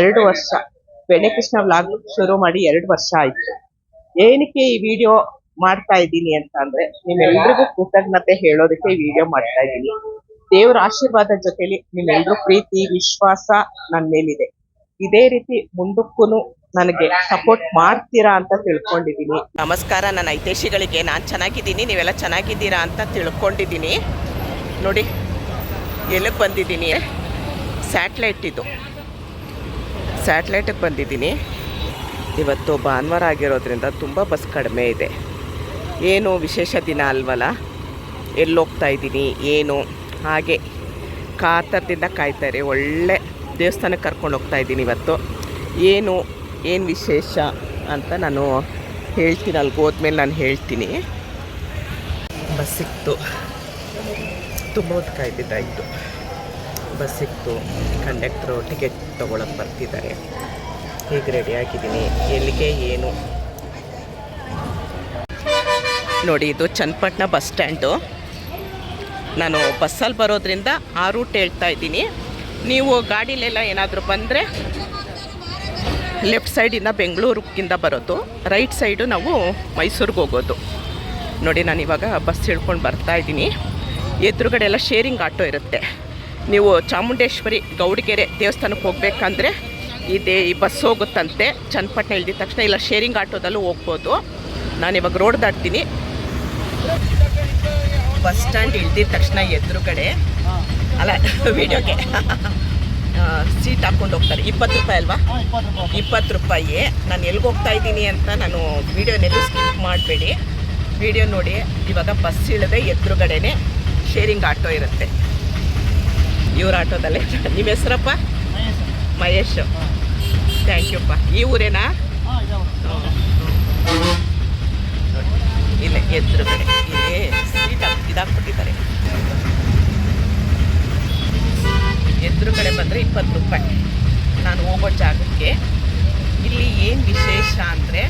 2 ವರ್ಷ ಬೆಣ್ಣೆಕೃಷ್ಣ ವ್ಲಾಗ್ ಶುರು ಮಾಡಿ 2 ವರ್ಷ ಆಯ್ತು. ಏನಕ್ಕೆ ಈ ವಿಡಿಯೋ ಮಾಡ್ತಾ ಇದ್ದೀನಿ ಅಂತ ಅಂದ್ರೆ ನಿಮ್ಮೆಲ್ರಿಗೂ ಕೃತಜ್ಞತೆ ಹೇಳೋದಕ್ಕೆ ಈ ವಿಡಿಯೋ ಮಾಡ್ತಾ ಇದ್ದೀನಿ. ದೇವರ ಆಶೀರ್ವಾದ ಜೊತೆಲಿ ನಿಮ್ಮೆಲ್ರೂ ಪ್ರೀತಿ ವಿಶ್ವಾಸ ನನ್ನ ಮೇಲಿದೆ. ಇದೇ ರೀತಿ ಮುಂದಕ್ಕೂ ನನಗೆ ಸಪೋರ್ಟ್ ಮಾಡ್ತೀರಾ ಅಂತ ತಿಳ್ಕೊಂಡಿದ್ದೀನಿ. ನಮಸ್ಕಾರ ನನ್ನ ಐತೇಶಿಗಳಿಗೆ. ನಾನು ಚೆನ್ನಾಗಿದ್ದೀನಿ, ನೀವೆಲ್ಲ ಚೆನ್ನಾಗಿದ್ದೀರಾ ಅಂತ ತಿಳ್ಕೊಂಡಿದ್ದೀನಿ. ನೋಡಿ ಎಲ್ಲಿಗೆ ಬಂದಿದ್ದೀನಿ, ಸ್ಯಾಟ್ಲೈಟಿಗೆ ಬಂದಿದ್ದೀನಿ. ಇವತ್ತು ಭಾನುವಾರ ಆಗಿರೋದ್ರಿಂದ ತುಂಬ ಬಸ್ ಕಡಿಮೆ ಇದೆ. ಏನು ವಿಶೇಷ ದಿನ ಅಲ್ವಲ್ಲ, ಎಲ್ಲೋಗ್ತಾ ಇದ್ದೀನಿ ಏನು ಹಾಗೆ ಕಾತರದಿಂದ ಕಾಯ್ತಾರೆ. ಒಳ್ಳೆ ದೇವಸ್ಥಾನಕ್ಕೆ ಕರ್ಕೊಂಡು ಹೋಗ್ತಾ ಇದ್ದೀನಿ ಇವತ್ತು. ಏನು ವಿಶೇಷ ಅಂತ ನಾನು ಹೇಳ್ತೀನಿ, ಅಲ್ಲಿಗೆ ಹೋದ್ಮೇಲೆ ನಾನು ಹೇಳ್ತೀನಿ. ಬಸ್ ಸಿಕ್ತು, ತುಂಬ ಹೊತ್ತು ಕಾಯ್ದಿದ್ದಾಯಿತು. ಬಸ್ ಸಿಕ್ತು, ಕಂಡಕ್ಟ್ರು ಟಿಕೆಟ್ ತೊಗೊಳಕ್ಕೆ ಬರ್ತಿದ್ದಾರೆ. ಹೀಗೆ ರೆಡಿಯಾಗಿದ್ದೀನಿ. ಎಲ್ಲಿಗೆ ಏನು ನೋಡಿ, ಇದು ಚನ್ನಪಟ್ಟಣ ಬಸ್ ಸ್ಟ್ಯಾಂಡು. ನಾನು ಬಸ್ಸಲ್ಲಿ ಬರೋದ್ರಿಂದ ಆ ರೂಟ್ ಹೇಳ್ತಾ ಇದ್ದೀನಿ. ನೀವು ಗಾಡೀಲೆಲ್ಲ ಏನಾದರೂ ಬಂದರೆ ಲೆಫ್ಟ್ ಸೈಡಿಂದ ಬೆಂಗಳೂರಿಗಿಂದ ಬರೋದು, ರೈಟ್ ಸೈಡು ನಾವು ಮೈಸೂರಿಗೆ ಹೋಗೋದು. ನೋಡಿ ನಾನು ಇವಾಗ ಬಸ್ ಹಿಡ್ಕೊಂಡು ಬರ್ತಾಯಿದ್ದೀನಿ. ಎದುರುಗಡೆ ಎಲ್ಲ ಶೇರಿಂಗ್ ಆಟೋ ಇರುತ್ತೆ. ನೀವು ಚಾಮುಂಡೇಶ್ವರಿ ಗೌಡಿಗೆರೆ ದೇವಸ್ಥಾನಕ್ಕೆ ಹೋಗ್ಬೇಕಂದ್ರೆ ಈ ಬಸ್ ಹೋಗುತ್ತಂತೆ. ಚನ್ನಪಟ್ಟಣ ಇಳಿದ ತಕ್ಷಣ ಇಲ್ಲ ಶೇರಿಂಗ್ ಆಟೋದಲ್ಲೂ ಹೋಗ್ಬೋದು. ನಾನಿವಾಗ ರೋಡ್ ದಾಟ್ತೀನಿ. ಬಸ್ ಸ್ಟ್ಯಾಂಡ್ ಇಳಿದ ತಕ್ಷಣ ಎದುರುಗಡೆ ಅಲ್ಲ ವಿಡಿಯೋಗೆ ಸೀಟ್ ಹಾಕ್ಕೊಂಡು ಹೋಗ್ತಾರೆ. 20 ರೂಪಾಯಿ ಅಲ್ವಾ? 20 ರೂಪಾಯಿ. ನಾನು ಎಲ್ಲಿಗೆ ಹೋಗ್ತಾ ಇದ್ದೀನಿ ಅಂತ ನಾನು ವಿಡಿಯೋನೆಲ್ಲೂ ಸ್ಕಿಪ್ ಮಾಡಬೇಡಿ, ವಿಡಿಯೋ ನೋಡಿ. ಇವಾಗ ಬಸ್ ಇಳಿದೆ ಎದುರುಗಡೆನೆ ಶೇರಿಂಗ್ ಆಟೋ ಇರುತ್ತೆ. ಇವ್ರ ಆಟೋದಲ್ಲೇ. ನಿಮ್ಮ ಹೆಸರಪ್ಪ? ಮಹೇಶ್. ಥ್ಯಾಂಕ್ ಯುಪ್ಪ. ಈ ಊರೇನಾ? ಇಲ್ಲೇ ಎದುರುಗಡೆ ಇಲ್ಲಿ ಸೀಟ್ ಇದಾಕ್ಬಿಟ್ಟಿದ್ದಾರೆ. ಎದುರುಗಡೆ ಬಂದರೆ 20 ರೂಪಾಯಿ ನಾನು ಹೋಗೋ ಜಾಗಕ್ಕೆ. ಇಲ್ಲಿ ಏನು ವಿಶೇಷ ಅಂದರೆ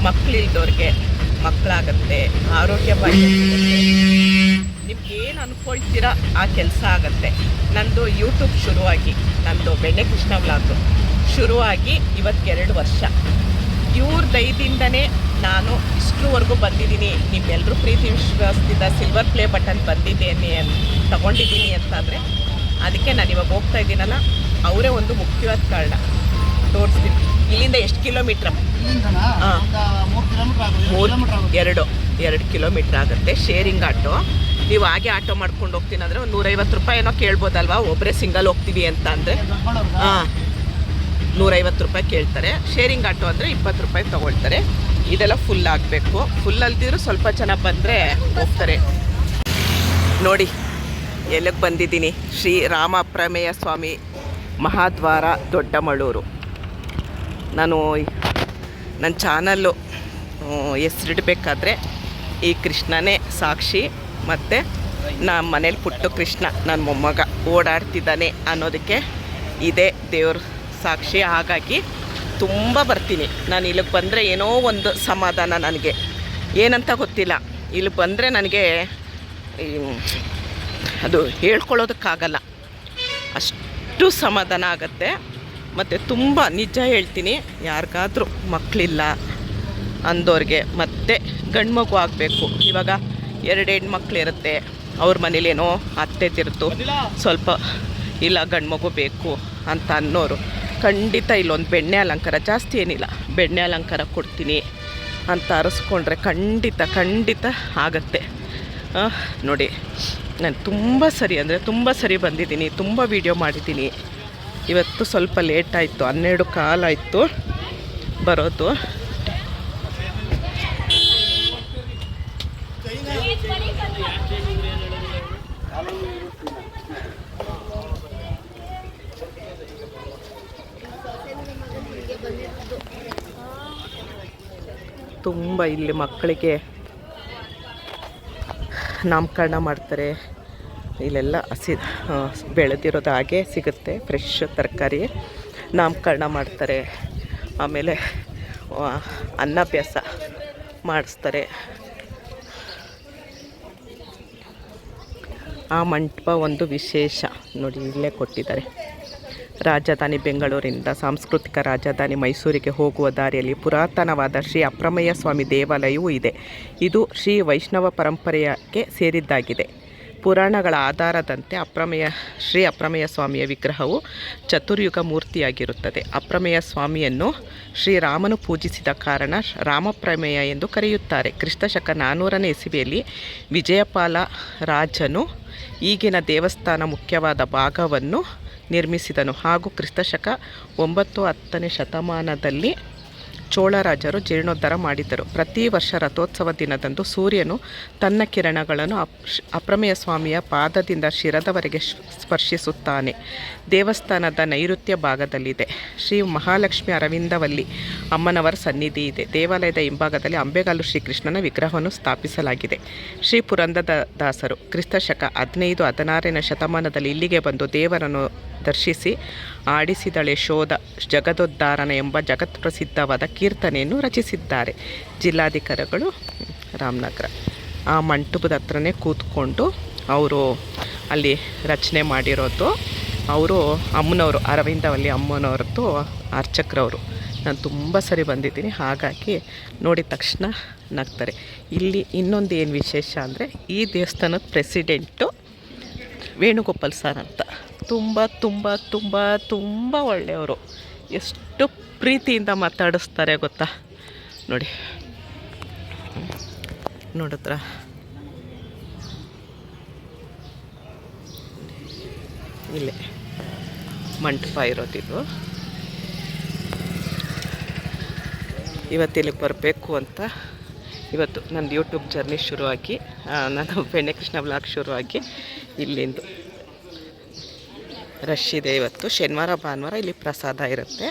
ಮಕ್ಕಳಿಲ್ದವ್ರಿಗೆ ಮಕ್ಕಳಾಗತ್ತೆ, ಆರೋಗ್ಯ ಭಾಗ್ಯ ನಿಮ್ಗೇನು ಅಂದ್ಕೊಳ್ತೀರ ಆ ಕೆಲಸ ಆಗುತ್ತೆ. ನಂದು ಯೂಟ್ಯೂಬ್ ಶುರುವಾಗಿ, ನಂದು ಬೆಣ್ಣೆಕೃಷ್ಣ ವ್ಲಾಗ್ ಶುರುವಾಗಿ ಇವತ್ತು 2 ವರ್ಷ. ಇವ್ರ ದಯದಿಂದನೇ ನಾನು ಇಷ್ಟರವರೆಗೂ ಬಂದಿದ್ದೀನಿ. ನಿಮ್ಮೆಲ್ಲರೂ ಪ್ರೀತಿ ವಿಶ್ವಾಸದಿಂದ ಸಿಲ್ವರ್ ಪ್ಲೇ ಬಟನ್ ಬಂದಿದ್ದೇನೆ ತಗೊಂಡಿದ್ದೀನಿ ಅಂತಂದರೆ ಅದಕ್ಕೆ ನಾನು ಇವಾಗ ಹೋಗ್ತಾ ಇದ್ದೀನಲ್ಲ, ಅವರೇ ಒಂದು ಮುಖ್ಯವಾದ ಕಾರಣ. ತೋರಿಸ್ತೀನಿ. ಇಲ್ಲಿಂದ ಎಷ್ಟು ಕಿಲೋಮೀಟ್ರ್? ಹಾಂ, 2 ಕಿಲೋಮೀಟ್ರ್ ಆಗುತ್ತೆ. Sharing auto. ನೀವು ಹಾಗೆ ಆಟೋ ಮಾಡ್ಕೊಂಡು ಹೋಗ್ತೀನಿ ಅಂದರೆ ಒಂದು 150 ರೂಪಾಯಿ ಏನೋ ಕೇಳ್ಬೋದಲ್ವಾ, ಒಬ್ಬರೇ ಸಿಂಗಲ್ ಹೋಗ್ತೀವಿ ಅಂತ ಅಂದರೆ. ಹಾಂ, 150 ರೂಪಾಯಿ ಕೇಳ್ತಾರೆ. ಶೇರಿಂಗ್ ಆಟೋ ಅಂದರೆ 20 ರೂಪಾಯಿ ತೊಗೊಳ್ತಾರೆ. ಇದೆಲ್ಲ ಫುಲ್ ಆಗಬೇಕು. ಫುಲ್ ಅಲ್ದಿದ್ರು ಸ್ವಲ್ಪ ಜನ ಬಂದರೆ ಹೋಗ್ತಾರೆ. ನೋಡಿ ಎಲ್ಲಿಗೆ ಬಂದಿದ್ದೀನಿ, ಶ್ರೀ ರಾಮ ಪ್ರಮೇಯ ಸ್ವಾಮಿ ಮಹಾದ್ವಾರ ದೊಡ್ಡಮಳೂರು. ನಾನು ನನ್ನ ಚಾನಲ್ಲು ಹೆಸರಿಡಬೇಕಾದ್ರೆ ಈ ಕೃಷ್ಣನೇ ಸಾಕ್ಷಿ, ಮತ್ತು ನಮ್ಮ ಮನೇಲಿ ಪುಟ್ಟು ಕೃಷ್ಣ ನನ್ನ ಮೊಮ್ಮಗ ಓಡಾಡ್ತಿದ್ದಾನೆ ಅನ್ನೋದಕ್ಕೆ ಇದೇ ದೇವ್ರ ಸಾಕ್ಷಿ. ಹಾಗಾಗಿ ತುಂಬ ಬರ್ತೀನಿ ನಾನು. ಇಲ್ಲಿಗೆ ಬಂದರೆ ಏನೋ ಒಂದು ಸಮಾಧಾನ ನನಗೆ, ಏನಂತ ಗೊತ್ತಿಲ್ಲ. ಇಲ್ಲಿ ಬಂದರೆ ನನಗೆ ಅದು ಹೇಳ್ಕೊಳ್ಳೋದಕ್ಕಾಗಲ್ಲ, ಅಷ್ಟು ಸಮಾಧಾನ ಆಗುತ್ತೆ. ಮತ್ತು ತುಂಬ ನಿಜ ಹೇಳ್ತೀನಿ, ಯಾರಿಗಾದ್ರೂ ಮಕ್ಕಳಿಲ್ಲ ಅಂದೋರಿಗೆ ಮತ್ತು ಗಂಡು ಮಗು ಆಗಬೇಕು. ಇವಾಗ 2 ಹೆಣ್ಮಕ್ಳು ಇರುತ್ತೆ, ಅವ್ರ ಮನೇಲೇನೋ ಅತ್ತೆ ತಿರ್ತು ಸ್ವಲ್ಪ ಇಲ್ಲ ಗಂಡು ಮಗು ಬೇಕು ಅಂತ ಅನ್ನೋರು ಖಂಡಿತ ಇಲ್ಲೊಂದು ಬೆಣ್ಣೆ ಅಲಂಕಾರ, ಜಾಸ್ತಿ ಏನಿಲ್ಲ, ಬೆಣ್ಣೆ ಅಲಂಕಾರ ಕೊಡ್ತೀನಿ ಅಂತ ಅರಸ್ಕೊಂಡ್ರೆ ಖಂಡಿತ ಆಗತ್ತೆ. ನೋಡಿ ನಾನು ತುಂಬ ಸರಿ ಬಂದಿದ್ದೀನಿ, ತುಂಬ ವೀಡಿಯೋ ಮಾಡಿದ್ದೀನಿ. ಇವತ್ತು ಸ್ವಲ್ಪ ಲೇಟ್ ಆಯಿತು, 12 ಕಾಲು ಆಯಿತು ಬರೋದು. ತುಂಬ ಇಲ್ಲಿ ಮಕ್ಕಳಿಗೆ ನಾಮಕರಣ ಮಾಡ್ತಾರೆ. ಇಲ್ಲೆಲ್ಲ ಬೆಳೆದಿರೋದು ಹಾಗೆ ಸಿಗುತ್ತೆ, ಫ್ರೆಶ್ ತರಕಾರಿ. ನಾಮಕರಣ ಮಾಡ್ತಾರೆ, ಆಮೇಲೆ ಅನ್ನಭ್ಯಾಸ ಮಾಡಿಸ್ತಾರೆ. ಆ ಮಂಟಪ ಒಂದು ವಿಶೇಷ ನೋಡಿ, ಇಲ್ಲೇ ಕೊಟ್ಟಿದ್ದಾರೆ. ರಾಜಧಾನಿ ಬೆಂಗಳೂರಿನಿಂದ ಸಾಂಸ್ಕೃತಿಕ ರಾಜಧಾನಿ ಮೈಸೂರಿಗೆ ಹೋಗುವ ದಾರಿಯಲ್ಲಿ ಪುರಾತನವಾದ ಶ್ರೀ ಅಪ್ರಮೇಯ ಸ್ವಾಮಿ ದೇವಾಲಯವೂ ಇದೆ. ಇದು ಶ್ರೀ ವೈಷ್ಣವ ಪರಂಪರೆಗೆ ಸೇರಿದ್ದಾಗಿದೆ. ಪುರಾಣಗಳ ಆಧಾರದಂತೆ ಶ್ರೀ ಅಪ್ರಮೇಯ ಸ್ವಾಮಿಯ ವಿಗ್ರಹವು ಚತುರ್ಯುಗ ಮೂರ್ತಿಯಾಗಿರುತ್ತದೆ. ಅಪ್ರಮೇಯ ಸ್ವಾಮಿಯನ್ನು ಶ್ರೀರಾಮನು ಪೂಜಿಸಿದ ಕಾರಣ ರಾಮಪ್ರಮೇಯ ಎಂದು ಕರೆಯುತ್ತಾರೆ. ಕ್ರಿಸ್ತಶಕ 400ನೇ ಇಸವಿಯಲ್ಲಿ ವಿಜಯಪಾಲ ರಾಜನು ಈಗಿನ ದೇವಸ್ಥಾನ ಮುಖ್ಯವಾದ ಭಾಗವನ್ನು ನಿರ್ಮಿಸಿದನು ಹಾಗೂ ಕ್ರಿಸ್ತಶಕ 9-10ನೇ ಶತಮಾನದಲ್ಲಿ ಚೋಳರಾಜರು ಜೀರ್ಣೋದ್ಧಾರ ಮಾಡಿದರು. ಪ್ರತಿ ವರ್ಷ ರಥೋತ್ಸವ ದಿನದಂದು ಸೂರ್ಯನು ತನ್ನ ಕಿರಣಗಳನ್ನು ಅಪ್ರಮೇಯ ಸ್ವಾಮಿಯ ಪಾದದಿಂದ ಶಿರದವರೆಗೆ ಸ್ಪರ್ಶಿಸುತ್ತಾನೆ. ದೇವಸ್ಥಾನದ ನೈಋತ್ಯ ಭಾಗದಲ್ಲಿದೆ ಶ್ರೀ ಮಹಾಲಕ್ಷ್ಮಿ ಅರವಿಂದವಲ್ಲಿ ಅಮ್ಮನವರ ಸನ್ನಿಧಿ ಇದೆ. ದೇವಾಲಯದ ಹಿಂಭಾಗದಲ್ಲಿ ಅಂಬೆಗಾಲು ಶ್ರೀಕೃಷ್ಣನ ವಿಗ್ರಹವನ್ನು ಸ್ಥಾಪಿಸಲಾಗಿದೆ. ಶ್ರೀ ಪುರಂದರದಾಸರು ಕ್ರಿಸ್ತಶಕ 15-16ನೇ ಶತಮಾನದಲ್ಲಿ ಇಲ್ಲಿಗೆ ಬಂದು ದೇವರನ್ನು ದರ್ಶಿಸಿ ಆಡಿಸಿದಳೆ ಶೋಧ ಜಗದೋದ್ಧಾರನ ಎಂಬ ಜಗತ್ ಪ್ರಸಿದ್ಧವಾದ ಕೀರ್ತನೆಯನ್ನು ರಚಿಸಿದ್ದಾರೆ. ಜಿಲ್ಲಾಧಿಕಾರಿಗಳು ರಾಮನಗರ. ಆ ಮಂಟಪದ ಹತ್ರನೇ ಕೂತ್ಕೊಂಡು ಅವರು ಅಲ್ಲಿ ರಚನೆ ಮಾಡಿರೋದು. ಅವರು ಅಮ್ಮನವರು ಅರವಿಂದವಲ್ಲಿ ಅಮ್ಮನವ್ರದ್ದು ಅರ್ಚಕರವರು. ನಾನು ತುಂಬ ಸರಿ ಬಂದಿದ್ದೀನಿ, ಹಾಗಾಗಿ ನೋಡಿದ ತಕ್ಷಣ ನಗ್ತಾರೆ. ಇಲ್ಲಿ ಇನ್ನೊಂದು ಏನು ವಿಶೇಷ ಅಂದರೆ ಈ ದೇವಸ್ಥಾನದ ಪ್ರೆಸಿಡೆಂಟು ವೇಣುಗೋಪಾಲ್ ಸರ್ ಅಂತ. ತುಂಬ ತುಂಬ ತುಂಬ ತುಂಬ ಒಳ್ಳೆಯವರು. ಎಷ್ಟು ಪ್ರೀತಿಯಿಂದ ಮಾತಾಡಿಸ್ತಾರೆ ಗೊತ್ತಾ. ನೋಡಿದ್ರ ಇಲ್ಲೇ ಮಂಟಪ ಇರೋದಿದು. ಇವತ್ತಿಲ್ಲಿಗೆ ಬರಬೇಕು ಅಂತ ಇವತ್ತು ನನ್ನ ಯೂಟ್ಯೂಬ್ ಜರ್ನಿ ಶುರುವಾಗಿ, ನಾನು ಬೆಣ್ಣೆಕೃಷ್ಣ ವ್ಲಾಗ್ ಶುರುವಾಗಿ ಇಲ್ಲಿಂದು ರಶ್ ಇದೆ. ಇವತ್ತು ಶನಿವಾರ ಭಾನುವಾರ ಇಲ್ಲಿ ಪ್ರಸಾದ ಇರುತ್ತೆ.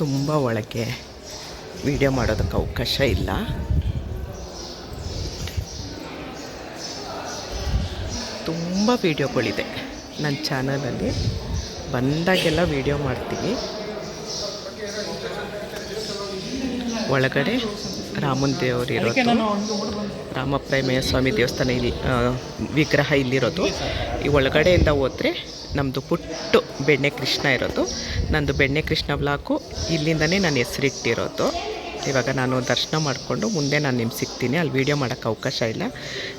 ತುಂಬ ಒಳಗೆ ವಿಡಿಯೋ ಮಾಡೋದಕ್ಕೆ ಅವಕಾಶ ಇಲ್ಲ. ತುಂಬ ವೀಡಿಯೋಗಳಿದೆ ನನ್ನ ಚಾನಲಲ್ಲಿ, ಬಂದಾಗೆಲ್ಲ ವೀಡಿಯೋ ಮಾಡ್ತೀವಿ. ಒಳಗಡೆ ರಾಮನ ದೇವರು ಇರೋದು, ರಾಮಪ್ರಮೇಯ ಸ್ವಾಮಿ ದೇವಸ್ಥಾನ ಇಲ್ಲಿ ವಿಗ್ರಹ ಇಲ್ಲಿರೋದು. ಈ ಒಳಗಡೆಯಿಂದ ಹೋದರೆ ನಮ್ಮದು ಪುಟ್ಟು ಬೆಣ್ಣೆ ಕೃಷ್ಣ ಇರೋದು. ನಂದು ಬೆಣ್ಣೆ ಕೃಷ್ಣ ವ್ಲಾಗು ಇಲ್ಲಿಂದನೇ ನಾನು ಹೆಸರಿಟ್ಟಿರೋದು. ಇವಾಗ ನಾನು ದರ್ಶನ ಮಾಡಿಕೊಂಡು ಮುಂದೆ ನಾನು ನಿಮ್ಗೆ ಸಿಗ್ತೀನಿ. ಅಲ್ಲಿ ವೀಡಿಯೋ ಮಾಡೋಕ್ಕೆ ಅವಕಾಶ ಇಲ್ಲ.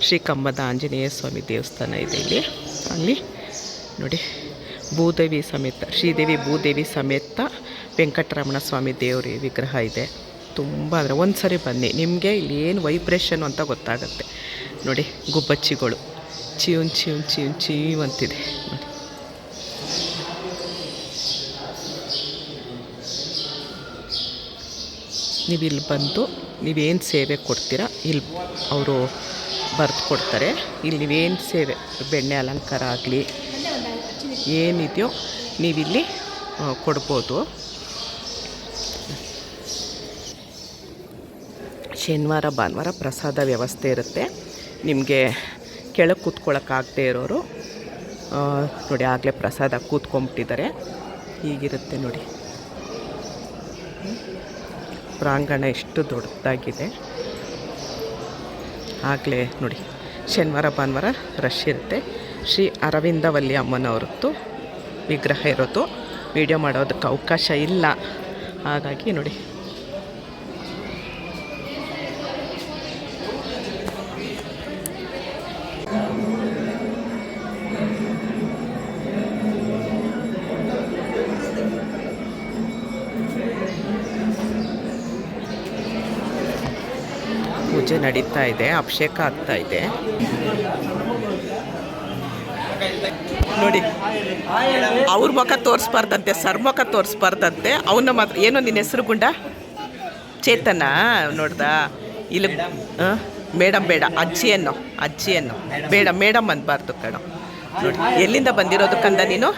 ಶ್ರೀ ಕಂಬದ ಆಂಜನೇಯ ಸ್ವಾಮಿ ದೇವಸ್ಥಾನ ಇದೆ ಇಲ್ಲಿ. ಅಲ್ಲಿ ನೋಡಿ ಭೂದೇವಿ ಸಮೇತ ಶ್ರೀದೇವಿ ಭೂದೇವಿ ಸಮೇತ ವೆಂಕಟರಮಣ ಸ್ವಾಮಿ ದೇವರ ವಿಗ್ರಹ ಇದೆ. ತುಂಬ ಅಂದರೆ ಒಂದು ಸರಿ ಬನ್ನಿ, ನಿಮಗೆ ಇಲ್ಲಿ ಏನು ವೈಬ್ರೇಷನು ಅಂತ ಗೊತ್ತಾಗುತ್ತೆ. ನೋಡಿ ಗುಬ್ಬಚ್ಚಿಗಳು ಚೀವ್ ಚೀವ್ ಚೀವ್ ಚೀವ್ ಅಂತಿದೆ ನೋಡಿ. ನೀವು ಇಲ್ಲಿ ಬಂದು ನೀವೇನು ಸೇವೆ ಕೊಡ್ತೀರಾ ಇಲ್ಲಿ ಅವರು ಬರೆದು ಕೊಡ್ತಾರೆ. ಇಲ್ಲಿ ನೀವೇನು ಸೇವೆ, ಬೆಣ್ಣೆ ಅಲಂಕಾರ ಆಗಲಿ ಏನಿದೆಯೋ ನೀವಿಲ್ಲಿ ಕೊಡ್ಬೋದು. ಶನಿವಾರ ಭಾನುವಾರ ಪ್ರಸಾದ ವ್ಯವಸ್ಥೆ ಇರುತ್ತೆ. ನಿಮಗೆ ಕೆಳಗೆ ಕೂತ್ಕೊಳ್ಳೋಕ್ಕಾಗದೇ ಇರೋರು ನೋಡಿ ಆಗಲೇ ಪ್ರಸಾದ ಕೂತ್ಕೊಂಬಿಟ್ಟಿದ್ದಾರೆ. ಹೀಗಿರುತ್ತೆ ನೋಡಿ, ಪ್ರಾಂಗಣ ಎಷ್ಟು ದೊಡ್ಡದಾಗಿದೆ. ಆಗಲೇ ನೋಡಿ ಶನಿವಾರ ಭಾನುವಾರ ರಶ್ ಇರುತ್ತೆ. ಶ್ರೀ ಅರವಿಂದವಲ್ಲಿ ಅಮ್ಮನವ್ರದ್ದು ವಿಗ್ರಹ ಇರೋದು. ವೀಡಿಯೋ ಮಾಡೋದಕ್ಕೆ ಅವಕಾಶ ಇಲ್ಲ, ಹಾಗಾಗಿ ನೋಡಿ ಪೂಜೆ ನಡೀತಾ ಇದೆ, ಅಭಿಷೇಕ ಆಗ್ತಾ ಇದೆ ನೋಡಿ. ಅವ್ರ ಮುಖ ತೋರಿಸ್ಬಾರ್ದಂತೆ, ಸರ್ ಮುಖ ತೋರಿಸ್ಬಾರ್ದಂತೆ. ಅವನ್ನ ಮಾತ್ರ ಏನೋ ನಿನ್ನ ಹೆಸರು ಗುಂಡ ಚೇತನ ನೋಡ್ದ ಇಲ್ಲಿ. ಮೇಡಮ್ ಬೇಡ, ಅಜ್ಜಿಯನ್ನು ಬೇಡ, ಮೇಡಮ್ ಅನ್ಬಾರ್ದು ಕಣೋ. ನೋಡಿ ಎಲ್ಲಿಂದ ಬಂದಿರೋದು ಕಂದ ನೀನು?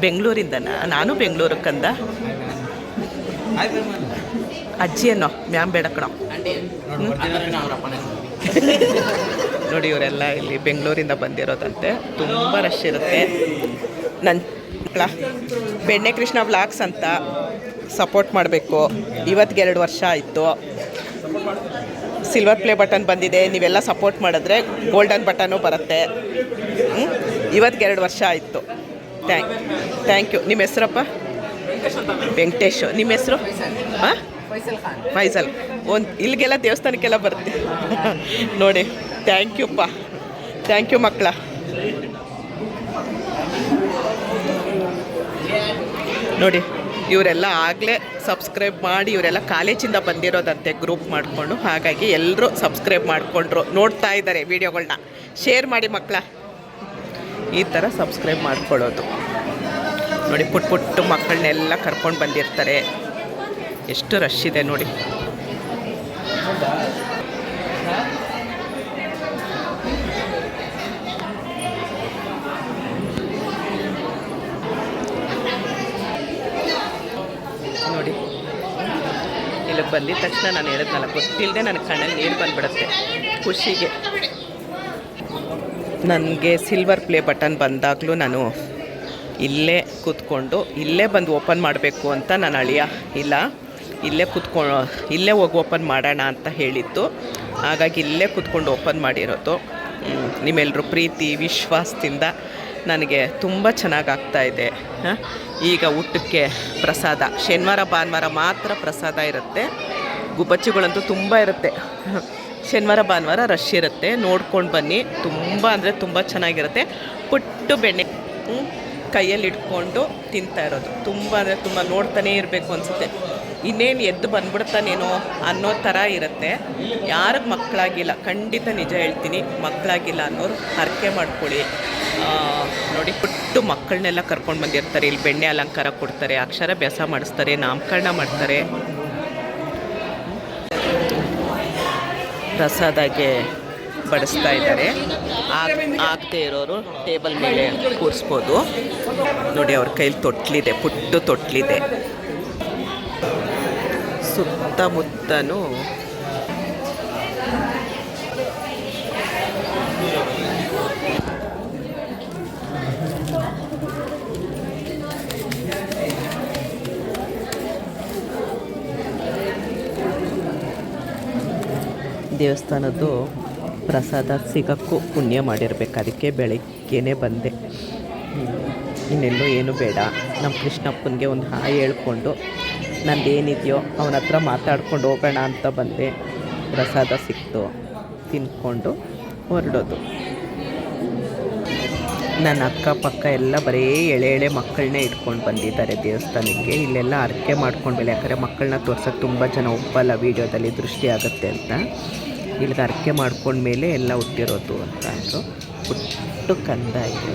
ಬೆಂಗಳೂರಿಂದನಾ? ನಾನು ಬೆಂಗಳೂರು ಕಂದ. ಅಜ್ಜಿಯನ್ನು ಮ್ಯಾಮ್ ಬೇಡ ಕಣೋ. ನೋಡಿ ಇವರೆಲ್ಲ ಇಲ್ಲಿ ಬೆಂಗಳೂರಿಂದ ಬಂದಿರೋದಂತೆ. ತುಂಬ ರಶ್ ಇರುತ್ತೆ. ನನ್ನ ಬೆಣ್ಣೆ ಕೃಷ್ಣ ವ್ಲಾಗ್ಸ್ ಅಂತ ಸಪೋರ್ಟ್ ಮಾಡಬೇಕು. ಇವತ್ತಿಗೆ 2 ವರ್ಷ ಆಯಿತು. ಸಿಲ್ವರ್ ಪ್ಲೇ ಬಟನ್ ಬಂದಿದೆ. ನೀವೆಲ್ಲ ಸಪೋರ್ಟ್ ಮಾಡಿದ್ರೆ ಗೋಲ್ಡನ್ ಬಟನ್ನು ಬರುತ್ತೆ. ಇವತ್ತಿಗೆ 2 ವರ್ಷ ಆಯಿತು. Thank you. ನಿಮ್ಮ ಹೆಸರಪ್ಪ? ವೆಂಕಟೇಶ್. ನಿಮ್ಮ ಹೆಸರು? ಹಾಂ, ಫೈಸಲ್. ಇಲ್ಲಿಗೆಲ್ಲ ದೇವಸ್ಥಾನಕ್ಕೆಲ್ಲ ಬರುತ್ತೆ ನೋಡಿ. ಥ್ಯಾಂಕ್ ಯುಪ್ಪ. ಥ್ಯಾಂಕ್ ಯು ಮಕ್ಕಳ. ನೋಡಿ ಇವರೆಲ್ಲ ಆಗಲೇ ಸಬ್ಸ್ಕ್ರೈಬ್ ಮಾಡಿ, ಇವರೆಲ್ಲ ಕಾಲೇಜಿಂದ ಬಂದಿರೋದಂತೆ ಗ್ರೂಪ್ ಮಾಡಿಕೊಂಡು. ಹಾಗಾಗಿ ಎಲ್ಲರೂ ಸಬ್ಸ್ಕ್ರೈಬ್ ಮಾಡಿಕೊಂಡ್ರು, ನೋಡ್ತಾ ಇದ್ದಾರೆ ವೀಡಿಯೋಗಳನ್ನ. ಶೇರ್ ಮಾಡಿ ಮಕ್ಕಳ. ಈ ಥರ ಸಬ್ಸ್ಕ್ರೈಬ್ ಮಾಡ್ಕೊಳ್ಳೋದು ನೋಡಿ. ಪುಟ್ಟ ಮಕ್ಕಳನ್ನೆಲ್ಲ ಕರ್ಕೊಂಡು ಬಂದಿರ್ತಾರೆ. ಎಷ್ಟು ರಶ್ ಇದೆ ನೋಡಿ. ನೋಡಿ ಇಲ್ಲಿಗೆ ಬಂದಿದ ತಕ್ಷಣ ನಾನು ಹೇಳಿದ್ನಲ್ಲ, ಗೊತ್ತಿಲ್ಲದೆ ನನಗೆ ಕಣ್ಣಲ್ಲಿ ನೀರು ಬಂದುಬಿಡುತ್ತೆ ಖುಷಿಗೆ. ನನಗೆ ಸಿಲ್ವರ್ ಪ್ಲೇ ಬಟನ್ ಬಂದಾಗಲೂ ನಾನು ಇಲ್ಲೇ ಕೂತ್ಕೊಂಡು ಇಲ್ಲೇ ಬಂದು ಓಪನ್ ಮಾಡಬೇಕು ಅಂತ ನಾನು ಅಳಿಯ ಇಲ್ಲ, ಇಲ್ಲೇ ಹೋಗಿ ಓಪನ್ ಮಾಡೋಣ ಅಂತ ಹೇಳಿದ್ದು. ಹಾಗಾಗಿ ಇಲ್ಲೇ ಕೂತ್ಕೊಂಡು ಓಪನ್ ಮಾಡಿರೋದು. ನಿಮ್ಮೆಲ್ಲರೂ ಪ್ರೀತಿ ವಿಶ್ವಾಸದಿಂದ ನನಗೆ ತುಂಬ ಚೆನ್ನಾಗಾಗ್ತಾಯಿದೆ. ಈಗ ಊಟಕ್ಕೆ ಪ್ರಸಾದ ಶನಿವಾರ ಭಾನುವಾರ ಮಾತ್ರ ಪ್ರಸಾದ ಇರುತ್ತೆ. ಗುಬ್ಬಚ್ಚಿಗಳಂತೂ ತುಂಬ ಇರುತ್ತೆ. ಶನಿವಾರ ಭಾನುವಾರ ರಶ್ ಇರುತ್ತೆ. ನೋಡ್ಕೊಂಡು ಬನ್ನಿ. ತುಂಬ ಅಂದರೆ ತುಂಬ ಚೆನ್ನಾಗಿರುತ್ತೆ. ಪುಟ್ಟು ಬೆಣ್ಣೆ ಕೈಯಲ್ಲಿ ಇಟ್ಕೊಂಡು ತಿಂತಾ ಇರೋದು. ತುಂಬ ಅಂದರೆ ತುಂಬ ನೋಡ್ತಾನೇ ಇರಬೇಕು ಅನಿಸುತ್ತೆ. ಇನ್ನೇನು ಎದ್ದು ಬಂದ್ಬಿಡ್ತಾನೇನೋ ಅನ್ನೋ ಥರ ಇರುತ್ತೆ. ಯಾರಿಗೆ ಮಕ್ಕಳಾಗಿಲ್ಲ, ಖಂಡಿತ ನಿಜ ಹೇಳ್ತೀನಿ, ಮಕ್ಕಳಾಗಿಲ್ಲ ಅನ್ನೋರು ಹರಕೆ ಮಾಡ್ಕೊಳ್ಳಿ. ನೋಡಿ ಪುಟ್ಟು ಮಕ್ಕಳನ್ನೆಲ್ಲ ಕರ್ಕೊಂಡು ಬಂದಿರ್ತಾರೆ. ಇಲ್ಲಿ ಬೆಣ್ಣೆ ಅಲಂಕಾರ ಕೊಡ್ತಾರೆ, ಅಕ್ಷರಾಭ್ಯಾಸ ಮಾಡಿಸ್ತಾರೆ, ನಾಮಕರಣ ಮಾಡ್ತಾರೆ. ಪ್ರಸಾದಾಗೆ ಬಡಿಸ್ತಾ ಇದ್ದಾರೆ. ಆಗದೆ ಇರೋರು ಟೇಬಲ್ ಮೇಲೆ ಕೂರಿಸ್ಬೋದು. ನೋಡಿ ಅವ್ರ ಕೈಲಿ ತೊಟ್ಲಿದೆ, ಪುಟ್ಟು ತೊಟ್ಲಿದೆ. ಸುತ್ತಮುತ್ತನೂ ದೇವಸ್ಥಾನದ್ದು ಪ್ರಸಾದ ಸಿಗೋಕ್ಕೂ ಪುಣ್ಯ ಮಾಡಿರ್ಬೇಕು. ಅದಕ್ಕೆ ಬೆಳಗ್ಗೆನೇ ಬಂದೆ. ಇನ್ನೆಲ್ಲೂ ಏನು ಬೇಡ, ನಮ್ಮ ಕೃಷ್ಣಪ್ಪನಿಗೆ ಒಂದು ಹಾಯ್ ಹೇಳ್ಕೊಂಡು ನಂದೇನಿದೆಯೋ ಅವನ ಹತ್ರ ಮಾತಾಡ್ಕೊಂಡು ಹೋಗೋಣ ಅಂತ ಬಂದೆ. ಪ್ರಸಾದ ಸಿಕ್ತು, ತಿನ್ಕೊಂಡು ಹೊರಡೋದು. ನನ್ನ ಅಕ್ಕಪಕ್ಕ ಎಲ್ಲ ಬರೀ ಎಳೆ ಮಕ್ಕಳನ್ನೇ ಇಟ್ಕೊಂಡು ಬಂದಿದ್ದಾರೆ ದೇವಸ್ಥಾನಕ್ಕೆ. ಇಲ್ಲೆಲ್ಲ ಅರ್ಕೆ ಮಾಡ್ಕೊಂಡ್ಮೇಲೆ, ಯಾಕಂದರೆ ಮಕ್ಕಳನ್ನ ತೋರ್ಸೋಕ್ಕೆ ತುಂಬ ಜನ ಒಪ್ಪಲ್ಲ, ವೀಡಿಯೋದಲ್ಲಿ ದೃಷ್ಟಿ ಆಗುತ್ತೆ ಅಂತ. ಇಲ್ಲಿಗೆ ಅರ್ಕೆ ಮಾಡ್ಕೊಂಡ್ಮೇಲೆ ಎಲ್ಲ ಹುಟ್ಟಿರೋದು ಅಂತ ಅಂದರು. ಪುಟ್ಟು ಕಂದ ಇದೆ,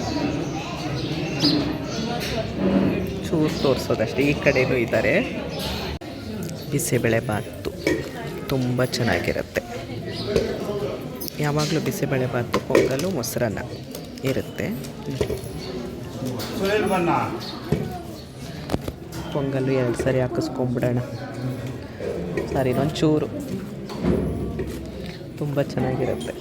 ಚೂರು ತೋರಿಸೋದಷ್ಟೇ. ಈ ಕಡೆಯೂ ಇದ್ದಾರೆ. ಬಿಸಿಬೇಳೆ ಬಾತು ತುಂಬ ಚೆನ್ನಾಗಿರುತ್ತೆ. ಯಾವಾಗಲೂ ಬಿಸಿಬೇಳೆ ಬಾತು, ಪೊಂಗಲು, ಮೊಸರನ್ನ ಇರುತ್ತೆ. ಪೊಂಗಲು 2 ಸರಿ ಹಾಕಿಸ್ಕೊಂಬಿಡೋಣ. ಸರಿ, ಇನ್ನೊಂದು ಚೂರು. ತುಂಬ ಚೆನ್ನಾಗಿರುತ್ತೆ.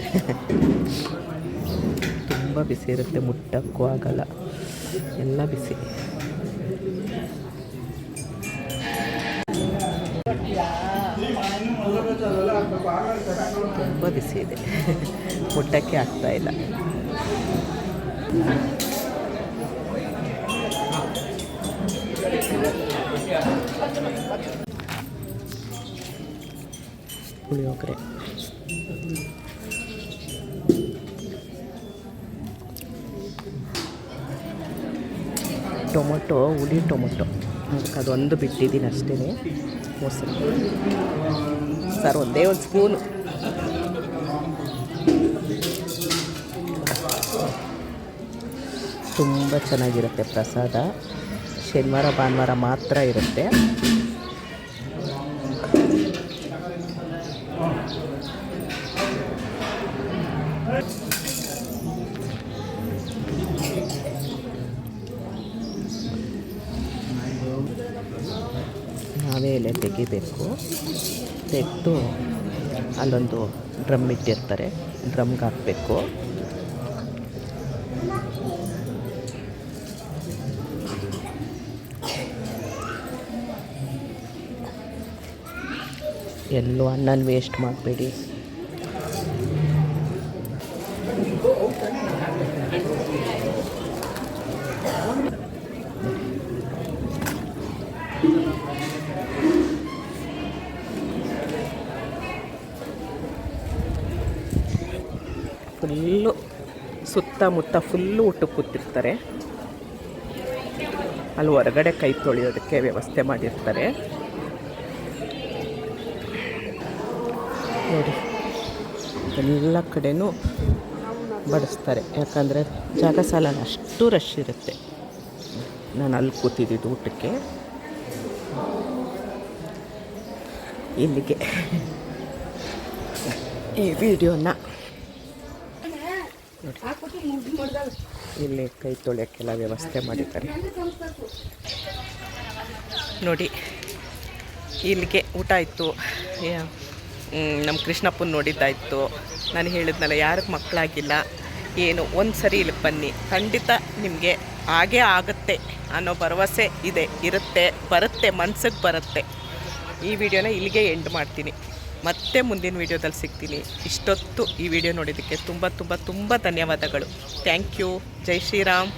ತುಂಬ ಬಿಸಿ ಇರುತ್ತೆ, ಮುಟ್ಟಕ್ಕೂ ಆಗಲ್ಲ, ಎಲ್ಲ ಬಿಸಿ. ತುಂಬ ಬಿಸಿ ಇದೆ, ಮುಟ್ಟಕ್ಕೆ ಆಗ್ತಾಯಿಲ್ಲ. ಪುಳಿಯೋಗರೆ, ಟೊಮೊಟೊ, ಹುಳಿ ಟೊಮೊಟೊ, ಅದೊಂದು ಬಿಟ್ಟಿದ್ದೀನಿ ಅಷ್ಟೇ. ಮೊಸರು ಸರ್, ಒಂದೇ ಒಂದು ಸ್ಪೂನು. ತುಂಬ ಚೆನ್ನಾಗಿರುತ್ತೆ ಪ್ರಸಾದ. ಶನಿವಾರ ಭಾನುವಾರ ಮಾತ್ರ ಇರುತ್ತೆ. ನಾವೇ ಎಲೆ ತೆಗಿಬೇಕು. ತೆಗೆದು ಅಲ್ಲೊಂದು ಡ್ರಮ್ ಇಟ್ಟಿರ್ತಾರೆ, ಡ್ರಮ್ಗೆ ಹಾಕಬೇಕು. ಎಲ್ಲೂ ಅನ್ನನ ವೇಸ್ಟ್ ಮಾಡಬೇಡಿ. ಫುಲ್ಲು ಸುತ್ತಮುತ್ತ ಫುಲ್ಲು ಊಟಕ್ಕೆ ಕೂತಿರ್ತಾರೆ. ಅಲ್ಲಿ ಹೊರಗಡೆ ಕೈ ತೊಳೆಯೋದಕ್ಕೆ ವ್ಯವಸ್ಥೆ ಮಾಡಿರ್ತಾರೆ ನೋಡಿ. ಎಲ್ಲ ಕಡೆನೂ ಬಡಿಸ್ತಾರೆ, ಯಾಕಂದರೆ ಜಾಗ ಸಾಲಲ್ಲ, ಅಷ್ಟು ರಶ್ ಇರುತ್ತೆ. ನಾನು ಅಲ್ಲಿ ಕೂತಿದ್ದಿದ್ದು ಊಟಕ್ಕೆ. ಇಲ್ಲಿಗೆ ಈ ವಿಡಿಯೋನ ನೋಡಿ, ಇಲ್ಲಿ ಕೈ ತೊಳೆಯೋಕ್ಕೆಲ್ಲ ವ್ಯವಸ್ಥೆ ಮಾಡಿದ್ದಾರೆ ನೋಡಿ. ಇಲ್ಲಿಗೆ ಊಟ ಆಯಿತು. ನಮ್ಮ ಕೃಷ್ಣಪ್ಪನ ನೋಡಿದ್ದಾಯಿತು. ನಾನು ಹೇಳಿದ್ನಲ್ಲ, ಯಾರಿಗೆ ಮಕ್ಕಳಾಗಿಲ್ಲ ಏನು, ಒಂದು ಸರಿ ಇಲ್ಲಿ ಬನ್ನಿ, ಖಂಡಿತ ನಿಮಗೆ ಹಾಗೇ ಆಗುತ್ತೆ ಅನ್ನೋ ಭರವಸೆ ಇದೆ, ಇರುತ್ತೆ, ಬರುತ್ತೆ, ಮನ್ಸಿಗೆ ಬರುತ್ತೆ. ಈ ವಿಡಿಯೋನ ಇಲ್ಲಿಗೆ ಎಂಡ್ ಮಾಡ್ತೀನಿ. ಮತ್ತೆ ಮುಂದಿನ ವಿಡಿಯೋದಲ್ಲಿ ಸಿಗ್ತೀನಿ. ಇಷ್ಟೊತ್ತು ಈ ವಿಡಿಯೋ ನೋಡಿದ್ದಕ್ಕೆ ತುಂಬ ತುಂಬ ತುಂಬ ಧನ್ಯವಾದಗಳು. Thank you. ಜೈ ಶ್ರೀರಾಮ್.